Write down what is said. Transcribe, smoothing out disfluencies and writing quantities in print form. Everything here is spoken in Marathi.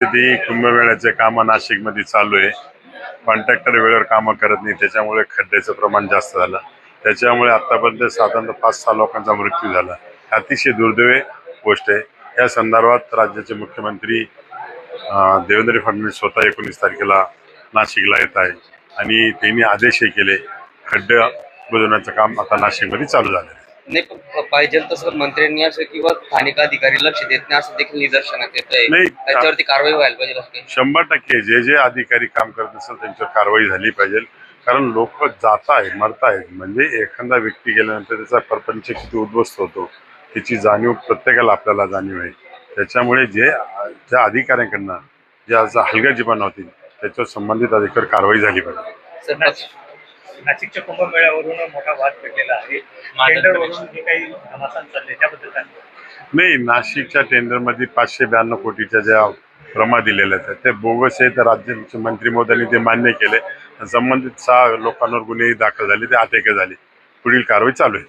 ती कुंभमेळ्याचे कामं नाशिकमध्ये चालू आहे. कॉन्ट्रॅक्टर वेळेवर कामं करत नाही, त्याच्यामुळे खड्ड्याचं प्रमाण जास्त झालं. त्याच्यामुळे आतापर्यंत साधारणतः 5-6 लोकांचा मृत्यू झाला. अतिशय दुर्दैवी गोष्ट आहे. या संदर्भात राज्याचे मुख्यमंत्री देवेंद्र फडणवीस स्वतः 19 तारखेला नाशिकला येत आहे आणि त्यांनी आदेशही केले. खड्डे बुजवण्याचं काम आता नाशिकमध्ये चालू झालं आहे. नाही पाहिजे तसं मंत्र्यांनी असं किंवा स्थानिक अधिकारी लक्ष देत नाही असं देखील निदर्शनात येत आहे. नाही, त्याच्यावरती कारवाई व्हायला पाहिजे असं काही. 100% जे अधिकारी काम करत असेल त्यांच्यावर कारवाई झाली पाहिजे. कारण लोक जात आहेत, मरत आहेत. म्हणजे एखादा व्यक्ती गेल्यानंतर त्याचा प्रपंच किती उद्ध्वस्त होतो त्याची जाणीव प्रत्येकाला आपल्याला जाणीव आहे. त्याच्यामुळे ज्या अधिकाऱ्यांकडनं ज्या हलगर्जीपणा होतील त्याच्यावर संबंधित अधिकारी कारवाई झाली पाहिजे. नाशिकच्या कुंभमेळ्यावरून मोठा वाद पेटलेला आहे. टेंडरवरून जे काही घमासान चालले त्याबद्दल काय? नाही, नाशिकच्या टेंडरमध्ये 592 कोटीच्या ज्या प्रमा दिलेल्या आहेत ते बोगस आहे. तर राज्याचे मंत्री महोदयांनी ते मान्य केले. संबंधित 6 लोकांवर गुन्हे दाखल झाले, ते अटक झाली. पुढील कारवाई चालू आहे.